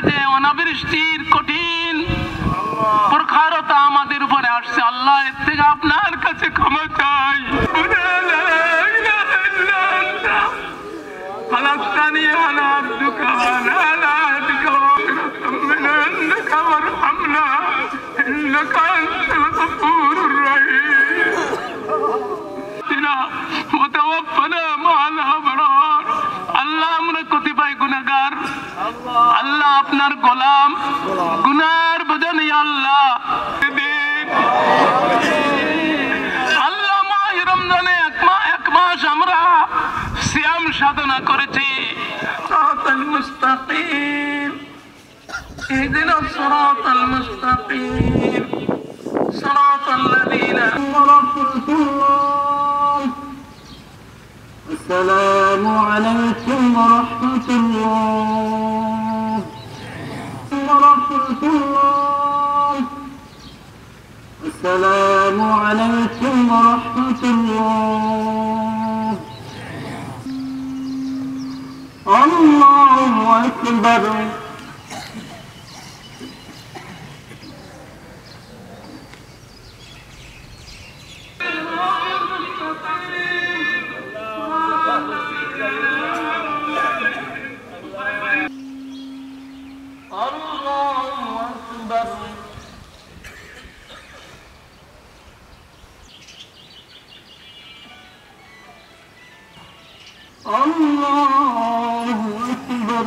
যে অনাবৃষ্টির কঠিন প্রখরতা আমাদের উপরে আসছে, আল্লাহ এর থেকে আপনার কাছে ক্ষমা চাই। خلقتني على عبدك وعلى عهدك ومغفرة من عندك وارحمنا إنك أنت الغفور الرحيم وتوفنا مع الأبرار। আল্লাহ আমরা কতিপয় গুনাহগার, আল্লাহ আপনার গোলাম, গুনার বোঝানি আল্লাহ আল্লাহ মাহে রমজানে এক মাস আমরা সিয়াম সাধনা করেছি। সিরাতাল মুস্তাকিম ইহদিনাস সিরাতাল মুস্তাকিম সিরাতাল লাযীনা السلام عليكم ورحمة الله ورحمة الله السلام عليكم ورحمة الله الله أكبر الله أكبر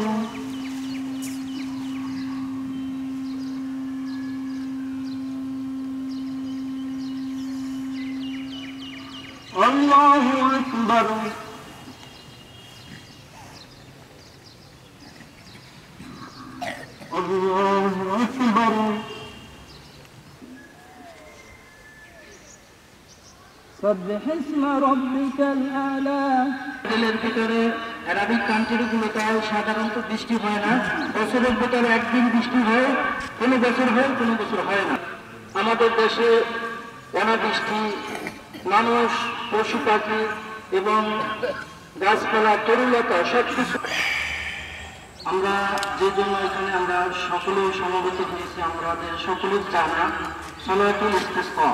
الله أكبر الله أكبر سبح اسم ربك الأعلى এর ভিতরে আরবিক কান্ট্রিগুলোতে সাধারণত বৃষ্টি হয় না, বছরের ভিতরে একদিন বৃষ্টি হয়, কোনো বছর হয় কোনো বছর হয় না। আমাদের দেশে অনাবৃষ্টি মানুষ, পশু পাখি এবং গাছপালা, তরুলতা সবকিছু, আমরা যে জন্য এখানে আমরা সকলে সমবেত হয়েছি, আমাদের সকলের জানা সালাতুল ইস্তিসকা।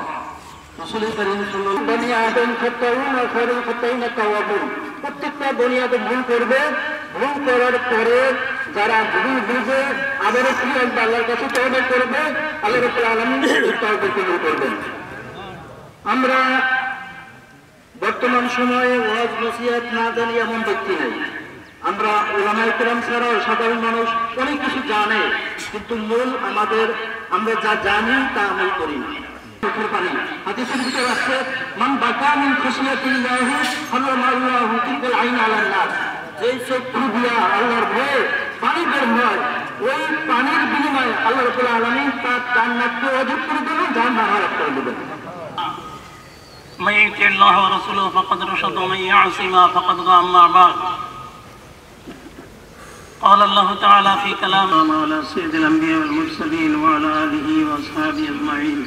রাসূল কারীম সাল্লাল্লাহু আলাইহি ওয়াসাল্লাম প্রত্যেকটা বনি আদম ভুল করবে, ভুল করার পরে যারা ভুল বুঝে আবারও ফিরে আসবে, আল্লাহর কাছে তওবা করবে, আল্লাহ রাব্বুল আলামিন তওবা কবুল করবেন। আমরা বর্তমান সময়ে ওয়াজ নসিহত না জানি এমন ব্যক্তি নাই। আমরা উলামায়ে কেরাম ছাড়াও সাধারণ মানুষ অনেক কিছু জানে, কিন্তু মূল আমরা যা জানি তা আমল করি না। হাদিসের ভিতরে আছে মান বাকা মিন খাশিয়াতিল্লাহি হারামাল্লাহু তিলকাল আইন আলান নাস, যেই চক্ষু দিয়া আল্লাহর ভয়ে পানি বের হয়, ওই পানির বিনিময়ে আল্লাহ রাব্বুল আলামিন তার জান্নাতকে ওয়াজিব করে দেবেন, জাহান্নাম হারাম করে দেবেন। من يطع الله ورسوله فقد رشد ومن يعصما فقد غوى. أما بعد، قال الله تعالى في كلامه على سيد الأنبياء والمرسلين وعلى آله وأصحابه أجمعين।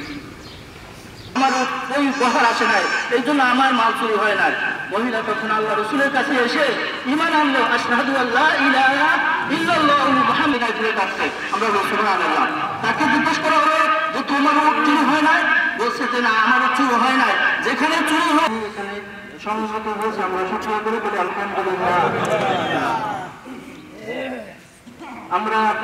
আমার ওই উপহার আসে নাই, এই জন্য আমার মাল চুরি হয় না। মহিলা তখন আল্লাহ রসুলের কাছে এসে ঈমান আনলো, আশহাদু আল্লা ইলাহা ইল্লাল্লাহু মুহাম্মাদুর রাসূলুল্লাহ। আমরা সুবহানাল্লাহ। তাকে জিজ্ঞেস করা হলো যে তোমার চুরি হয় নাই? বলছে যে না, আমার চুরি হয় নাই। যেখানে চুরি হয় এখানে সংযত হয়েছে, আমরা সকলে করে বলি আলহামদুলিল্লাহ। আমরা